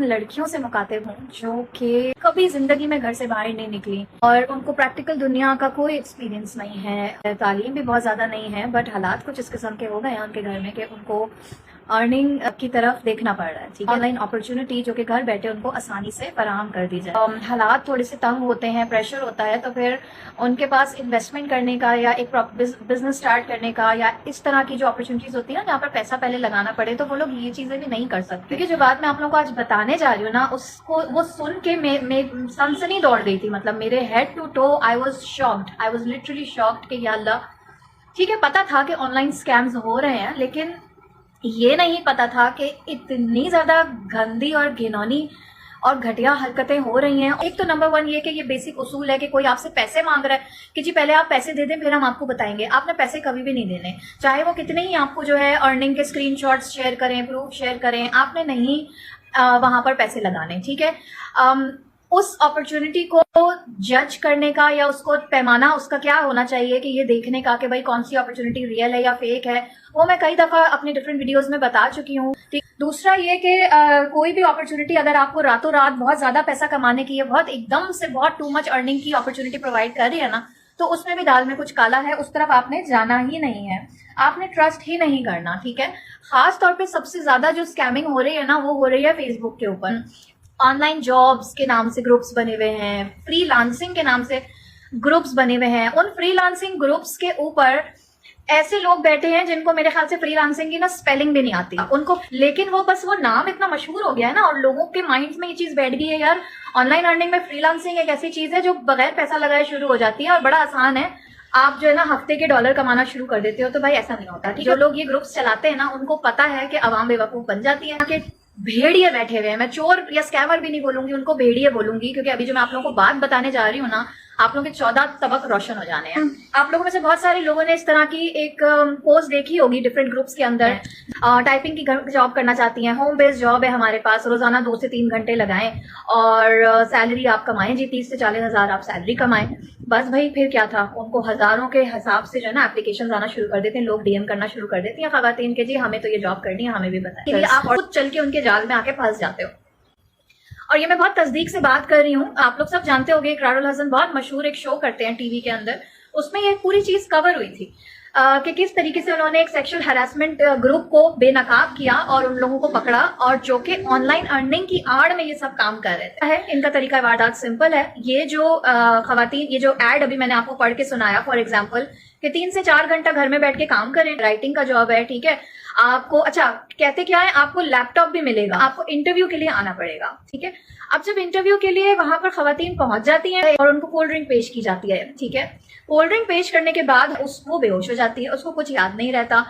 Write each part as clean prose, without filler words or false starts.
लड़कियों से मुखातिब हूँ जो कि कभी जिंदगी में घर से बाहर नहीं निकली और उनको प्रैक्टिकल दुनिया का कोई एक्सपीरियंस नहीं है, तालीम भी बहुत ज़्यादा नहीं है, बट हालात कुछ इस किस्म के हो गए हैं उनके घर में कि उनको अर्निंग की तरफ देखना पड़ रहा है। ठीक है, ऑनलाइन अपॉर्चुनिटी जो कि घर बैठे उनको आसानी से फराहम कर दी जाए। हालात थोड़े से तंग होते हैं, प्रेशर होता है, तो फिर उनके पास इन्वेस्टमेंट करने का या एक बिजनेस स्टार्ट करने का या इस तरह की जो अपॉर्चुनिटीज होती है ना, जहाँ पर पैसा पहले लगाना पड़े, तो वो लोग ये चीजें भी नहीं कर सकते। क्योंकि जो बात मैं आप लोगों को आज बताने जा रही हूँ ना, उसको वो सुन के मैं सनसनी दौड़ गई थी। मतलब मेरे head to toe I was shocked, I was literally shocked कि या अल्लाह, ठीक है पता था कि ऑनलाइन स्कैम्स हो रहे हैं, लेकिन ये नहीं पता था कि इतनी ज्यादा गंदी और घिनौनी और घटिया हरकतें हो रही हैं। एक तो नंबर वन ये कि ये बेसिक उसूल है कि कोई आपसे पैसे मांग रहा है कि जी पहले आप पैसे दे दें फिर हम आपको बताएंगे। आपने पैसे कभी भी नहीं देने, चाहे वो कितने ही आपको जो है अर्निंग के स्क्रीनशॉट्स शेयर करें, प्रूफ शेयर करें, आपने नहीं वहां पर पैसे लगाने। ठीक है, उस अपॉर्चुनिटी को जज करने का या उसको पैमाना उसका क्या होना चाहिए कि ये देखने का कि भाई कौन सी अपॉर्चुनिटी रियल है या फेक है, वो मैं कई दफा अपने डिफरेंट वीडियोस में बता चुकी हूँ। दूसरा ये कि कोई भी अपॉर्चुनिटी अगर आपको रातों रात बहुत ज्यादा पैसा कमाने की है, बहुत एकदम से बहुत टू मच अर्निंग की अपॉर्चुनिटी प्रोवाइड कर रही है ना, तो उसमें भी दाल में कुछ काला है, उस तरफ आपने जाना ही नहीं है, आपने ट्रस्ट ही नहीं करना। ठीक है, खास तौर पे सबसे ज्यादा जो स्कैमिंग हो रही है ना, वो हो रही है फेसबुक के ऊपर। ऑनलाइन जॉब्स के नाम से ग्रुप्स बने हुए हैं, फ्रीलांसिंग के नाम से ग्रुप्स बने हुए हैं। उन फ्रीलांसिंग ग्रुप्स के ऊपर ऐसे लोग बैठे हैं जिनको मेरे ख्याल से फ्रीलांसिंग की ना स्पेलिंग भी नहीं आती उनको, लेकिन वो बस वो नाम इतना मशहूर हो गया है ना, और लोगों के माइंड्स में ये चीज बैठ गई है यार ऑनलाइन अर्निंग में फ्रीलांसिंग एक ऐसी चीज है जो बगैर पैसा लगाए शुरू हो जाती है और बड़ा आसान है, आप जो है ना हफ्ते के डॉलर कमाना शुरू कर देते हो। तो भाई ऐसा नहीं होता। जो लोग ये ग्रुप्स चलाते हैं ना, उनको पता है कि अवाम बेवकूफ बन जाती है, कि भेड़िए बैठे हुए हैं। मैं चोर या स्कैमर भी नहीं बोलूंगी, उनको भेड़िए बोलूंगी, क्योंकि अभी जो मैं आप लोगों को बात बताने जा रही हूँ ना, आप लोगों के 14 तबक रोशन हो जाने हैं। आप लोगों में से बहुत सारे लोगों ने इस तरह की एक पोस्ट देखी होगी डिफरेंट ग्रुप्स के अंदर। टाइपिंग की जॉब करना चाहती हैं, होम बेस्ड जॉब है हमारे पास, रोजाना 2 से 3 घंटे लगाएं और सैलरी आप कमाएं जी 30 से 40 हजार आप सैलरी कमाएं। बस भाई फिर क्या था, उनको हजारों के हिसाब से जो है ना एप्लीकेशन आना शुरू कर देते हैं, लोग डीएम करना शुरू कर देती हैं खवातीन के, जी हमें तो ये जॉब करनी है, हमें भी बताइए। आप खुद चल के उनके जाल में आके फंस जाते हो। और ये मैं बहुत तस्दीक से बात कर रही हूँ, आप लोग सब जानते होंगे इकरारुल हसन बहुत मशहूर एक शो करते हैं टीवी के अंदर, उसमें ये पूरी चीज कवर हुई थी कि किस तरीके से उन्होंने एक सेक्सुअल हैरेसमेंट ग्रुप को बेनकाब किया और उन लोगों को पकड़ा, और जो कि ऑनलाइन अर्निंग की आड़ में ये सब काम कर रहे थे। इनका तरीका वारदात सिंपल है। ये जो खवातीन, ये जो एड अभी मैंने आपको पढ़ के सुनाया फॉर एग्जाम्पल, कि 3 से 4 घंटा घर में बैठ के काम करें, राइटिंग का जॉब है, ठीक है, आपको अच्छा कहते क्या है, आपको लैपटॉप भी मिलेगा, आपको इंटरव्यू के लिए आना पड़ेगा। ठीक है, अब जब इंटरव्यू के लिए वहां पर खवातीन पहुंच जाती हैं और उनको कोल्ड ड्रिंक पेश की जाती है, ठीक है, कोल्ड ड्रिंक पेश करने के बाद वो बेहोश हो जाती है, उसको कुछ याद नहीं रहता।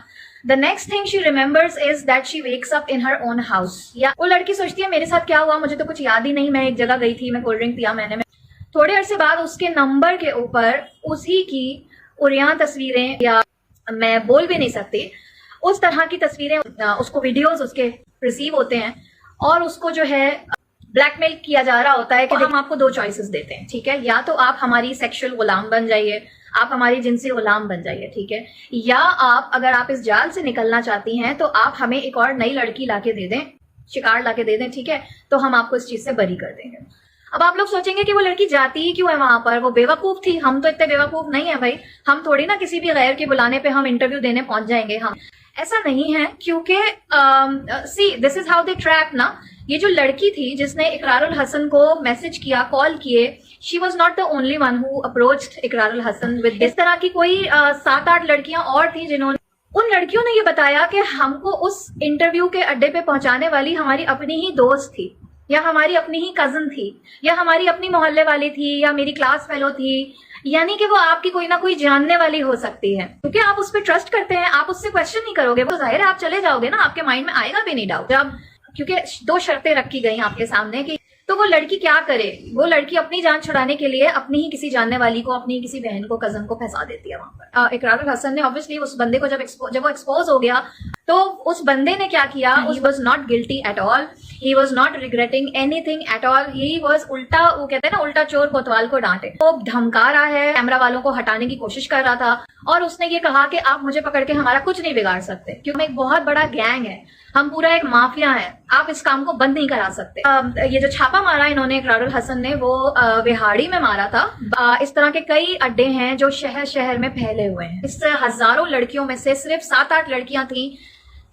The next thing she remembers is that she wakes up in her own house. या वो लड़की सोचती है मेरे साथ क्या हुआ, मुझे तो कुछ याद ही नहीं, मैं एक जगह गई थी, मैं कोल्ड ड्रिंक पिया मैंने। थोड़े अरसे बाद उसके नंबर के ऊपर उसी की उरियां तस्वीरें, या मैं बोल भी नहीं सकती, उस तरह की तस्वीरें, उसको वीडियोस उसके रिसीव होते हैं और उसको जो है ब्लैकमेल किया जा रहा होता है कि हम आपको 2 चॉइसेस देते हैं, ठीक है, या तो आप हमारी सेक्सुअल गुलाम बन जाइए, आप हमारी जिनसी गुलाम बन जाइए, ठीक है, या आप अगर आप इस जाल से निकलना चाहती हैं तो आप हमें एक और नई लड़की लाके दे दें, शिकार लाके दे दें, ठीक है, तो हम आपको इस चीज से बरी कर देंगे। अब आप लोग सोचेंगे कि वो लड़की जाती ही क्यों है वहां पर, वो बेवकूफ थी। हम तो इतने बेवकूफ नहीं है भाई, हम थोड़ी ना किसी भी गैर के बुलाने पे हम इंटरव्यू देने पहुंच जाएंगे, हम ऐसा नहीं है। क्योंकि see this is how they trap ना। ये जो लड़की थी जिसने इकरारुल हसन को मैसेज किया, कॉल किए, she was not the only one who approached Iqrarul Hasan with, इस तरह की कोई 7-8 लड़कियां और थी जिन्होंने, उन लड़कियों ने ये बताया कि हमको उस इंटरव्यू के अड्डे पे पहुंचाने वाली हमारी अपनी ही दोस्त थी, या हमारी अपनी ही कजन थी, या हमारी अपनी मोहल्ले वाली थी, या मेरी क्लास फेलो थी, यानी कि वो आपकी कोई ना कोई जानने वाली हो सकती है। क्योंकि आप उस पर ट्रस्ट करते हैं, आप उससे क्वेश्चन नहीं करोगे, वो जाहिर है आप चले जाओगे ना, आपके माइंड में आएगा भी नहीं डाउट। जब क्योंकि 2 शर्तें रखी गई आपके सामने कि तो वो लड़की क्या करे, वो लड़की अपनी जान छुड़ाने के लिए अपनी ही किसी जानने वाली को, अपनी किसी बहन को, कजन को फंसा देती है वहां पर। इकरारुल हसन ने ऑब्वियसली उस बंदे को जब वो एक्सपोज हो गया तो उस बंदे ने क्या किया, he was not guilty at all, he was not regretting anything at all, he was उल्टा, वो कहते हैं ना उल्टा चोर कोतवाल को डांटे। वो धमका रहा है, कैमरा वालों को हटाने की कोशिश कर रहा था और उसने ये कहा कि आप मुझे पकड़ के हमारा कुछ नहीं बिगाड़ सकते, क्योंकि हम एक बहुत बड़ा गैंग है, हम पूरा एक माफिया है, आप इस काम को बंद नहीं करा सकते। ये जो छापा मारा इन्होंने इकरारुल हसन ने, वो बिहाड़ी में मारा था। इस तरह के कई अड्डे हैं जो शहर शहर में फैले हुए हैं। इस हजारों लड़कियों में से सिर्फ 7-8 लड़कियां थी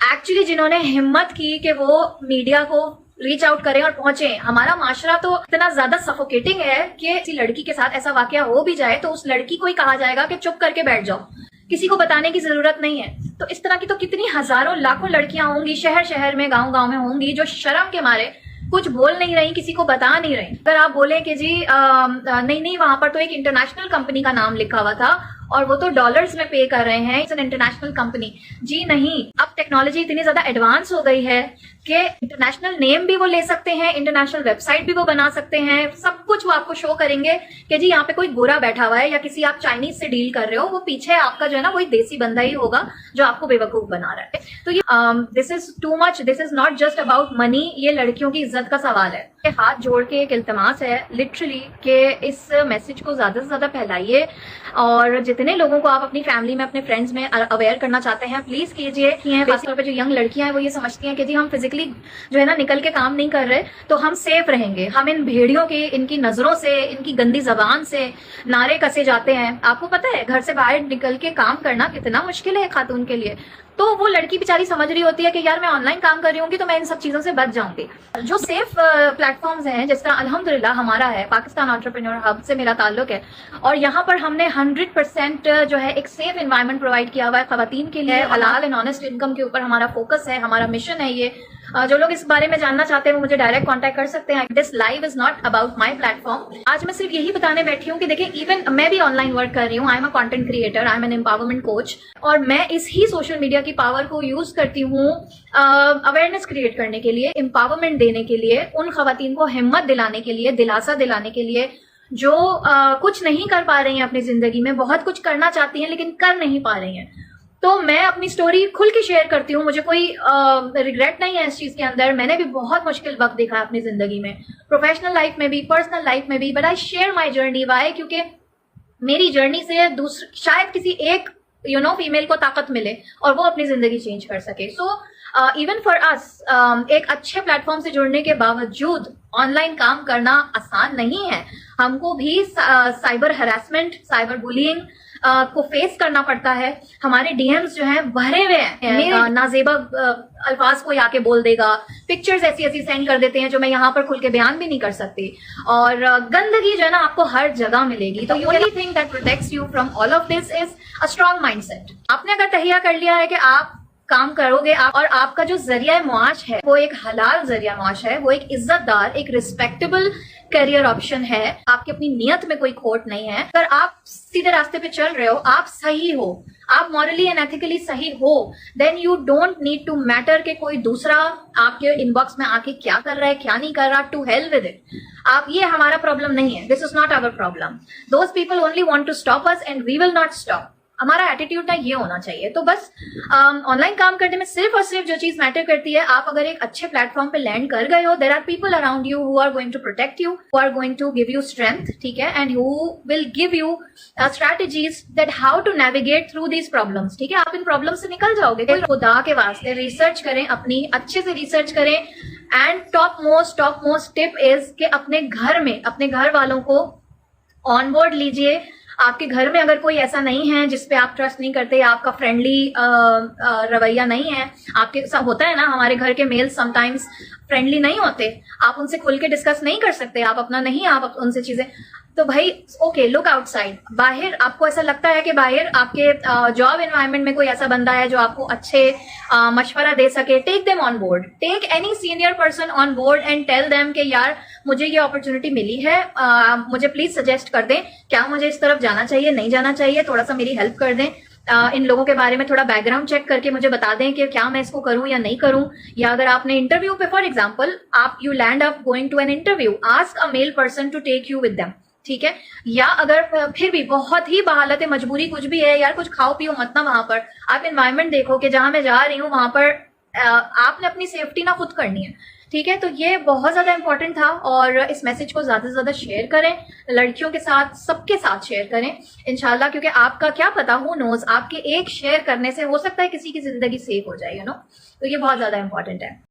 एक्चुअली जिन्होंने हिम्मत की कि वो मीडिया को रीच आउट करें और पहुंचे। हमारा माशरा तो इतना ज्यादा सफोकेटिंग है कि किसी लड़की के साथ ऐसा वाकया हो भी जाए तो उस लड़की को ही कहा जाएगा कि चुप करके बैठ जाओ, किसी को बताने की जरूरत नहीं है। तो इस तरह की तो कितनी हजारों लाखों लड़कियां होंगी, शहर शहर में, गांव गांव में होंगी, जो शर्म के मारे कुछ बोल नहीं रही, किसी को बता नहीं रही। अगर आप बोले कि जी नहीं वहां पर तो एक इंटरनेशनल कंपनी का नाम लिखा हुआ था और वो तो डॉलर्स में पे कर रहे हैं, इट्स एन इंटरनेशनल कंपनी। जी नहीं, अब टेक्नोलॉजी इतनी ज्यादा एडवांस हो गई है कि इंटरनेशनल नेम भी वो ले सकते हैं, इंटरनेशनल वेबसाइट भी वो बना सकते हैं, सब कुछ वो आपको शो करेंगे कि जी यहाँ पे कोई गोरा बैठा हुआ है या किसी आप चाइनीज से डील कर रहे हो, वो पीछे आपका जो है ना वही देसी बंदा ही होगा जो आपको बेवकूफ बना रहा है। तो ये this is too much, this is not just about money, ये लड़कियों की इज्जत का सवाल है। हाथ जोड़ के एक इल्तमास है लिटरली कि इस मैसेज को ज्यादा से ज्यादा फैलाइए और जितने लोगों को आप अपनी फैमिली में, अपने फ्रेंड्स में अवेयर करना चाहते हैं प्लीज कीजिए। खासतौर पर जो यंग लड़कियां हैं वो ये समझती हैं कि जी हम फिजिकली जो है ना निकल के काम नहीं कर रहे तो हम सेफ रहेंगे, हम इन भेड़ियों के, इनकी नजरों से, इनकी गंदी जबान से नारे कसे जाते हैं। आपको पता है घर से बाहर निकल के काम करना कितना मुश्किल है खातून के लिए। तो वो लड़की बेचारी समझ रही होती है कि यार मैं ऑनलाइन काम कर रही हूँ तो मैं इन सब चीजों से बच जाऊंगी। जो सेफ प्लेटफॉर्म्स हैं जिस तरह अल्हम्दुलिल्लाह हमारा है, पाकिस्तान एंटरप्रेन्योर हब से मेरा ताल्लुक है और यहाँ पर हमने 100% जो है एक सेफ एनवायरनमेंट प्रोवाइड किया हुआ है खवातीन के लिए। हलाल एंड ऑनेस्ट इनकम के ऊपर हमारा फोकस है, हमारा मिशन है ये। जो लोग इस बारे में जानना चाहते हैं वो मुझे डायरेक्ट कांटेक्ट कर सकते हैं। This live is not about my platform. आज मैं सिर्फ यही बताने बैठी हूँ कि देखिए इवन मैं भी ऑनलाइन वर्क कर रही हूँ, I am a content creator, I am an empowerment coach और मैं इस ही सोशल मीडिया की पावर को यूज करती हूँ अवेयरनेस क्रिएट करने के लिए, एम्पावरमेंट देने के लिए, उन खवातीन को हिम्मत दिलाने के लिए, दिलासा दिलाने के लिए जो कुछ नहीं कर पा रही हैं अपनी जिंदगी में, बहुत कुछ करना चाहती हैं लेकिन कर नहीं पा रही हैं। तो मैं अपनी स्टोरी खुल के शेयर करती हूँ, मुझे कोई रिग्रेट नहीं है इस चीज के अंदर। मैंने भी बहुत मुश्किल वक्त देखा अपनी जिंदगी में, प्रोफेशनल लाइफ में भी, पर्सनल लाइफ में भी, but I share my journey. Why? क्योंकि मेरी जर्नी से शायद किसी एक फीमेल को ताकत मिले और वो अपनी जिंदगी चेंज कर सके। सो इवन फॉर अस एक अच्छे प्लेटफॉर्म से जुड़ने के बावजूद ऑनलाइन काम करना आसान नहीं है। हमको भी साइबर हरासमेंट, साइबर बुलिंग को फेस करना पड़ता है। हमारे डीएम्स जो हैं भरे हुए हैं, नाजेबा अल्फाज कोई आके बोल देगा, पिक्चर्स ऐसी ऐसी सेंड कर देते हैं जो मैं यहाँ पर खुल के बयान भी नहीं कर सकती, और गंदगी जो है ना आपको हर जगह मिलेगी। तो only thing that protects you from all of this is a strong mindset. आपने अगर तहिया कर लिया है कि आप काम करोगे और आपका जो जरिया मुआश है वो एक हलाल जरिया मुआश है, वो एक इज्जतदार, एक रिस्पेक्टेबल करियर ऑप्शन है, आपकी अपनी नियत में कोई खोट नहीं है, अगर आप सीधे रास्ते पे चल रहे हो, आप सही हो, आप मॉरली एंड एथिकली सही हो, then you don't need to matter कि कोई दूसरा आपके इनबॉक्स में आके क्या कर रहा है, क्या नहीं कर रहा। To hell with it. आप, ये हमारा प्रॉब्लम नहीं है, this is not our problem. Those people only want to stop us and we will not stop. हमारा एटीट्यूड ना ये होना चाहिए। तो बस ऑनलाइन काम करने में सिर्फ और सिर्फ जो चीज मैटर करती है, आप अगर एक अच्छे प्लेटफॉर्म पे लैंड कर गए हो, there are people around you who are going to protect you, who are going to give you strength, ठीक है, and who will give you strategies that how to navigate through these problems, ठीक है। आप इन problem से निकल जाओगे। खुदा के वास्ते रिसर्च करें, अपनी अच्छे से रिसर्च करें। And top most tip is कि अपने घर में अपने घर वालों को ऑन बोर्ड लीजिए। आपके घर में अगर कोई ऐसा नहीं है जिसपे आप ट्रस्ट नहीं करते, आपका फ्रेंडली रवैया नहीं है, आपके साथ होता है ना, हमारे घर के मेल्स समटाइम्स फ्रेंडली नहीं होते, आप उनसे खुल के डिस्कस नहीं कर सकते, आप अपना नहीं, आप उनसे चीजें, तो भाई ओके, लुक आउटसाइड। बाहर आपको ऐसा लगता है कि बाहर आपके जॉब एनवायरनमेंट में कोई ऐसा बंदा है जो आपको अच्छे मशवरा दे सके, take them on board, take any senior person on board and tell them कि यार मुझे ये अपॉर्चुनिटी मिली है, मुझे प्लीज सजेस्ट कर दें, क्या मुझे इस तरफ जाना चाहिए, नहीं जाना चाहिए, थोड़ा सा मेरी हेल्प कर दें। इन लोगों के बारे में थोड़ा बैकग्राउंड चेक करके मुझे बता दें कि क्या मैं इसको करूं या नहीं करूं। या अगर आपने इंटरव्यू पे, फॉर एग्जांपल, आप you land up going to an interview, ask a male person to take you with them, ठीक है। या अगर फिर भी बहुत ही बहालत मजबूरी कुछ भी है यार, कुछ खाओ पियो मत ना वहां पर, आप एनवायरमेंट देखो कि जहां मैं जा रही हूँ वहां पर आपने अपनी सेफ्टी ना खुद करनी है, ठीक है। तो ये बहुत ज्यादा इंपॉर्टेंट था और इस मैसेज को ज्यादा से ज्यादा शेयर करें, लड़कियों के साथ सबके साथ शेयर करें इंशाल्लाह, क्योंकि आपका क्या पता, हु नोज, आपके एक शेयर करने से हो सकता है किसी की जिंदगी सेव हो जाए, तो ये बहुत ज्यादा इंपॉर्टेंट है।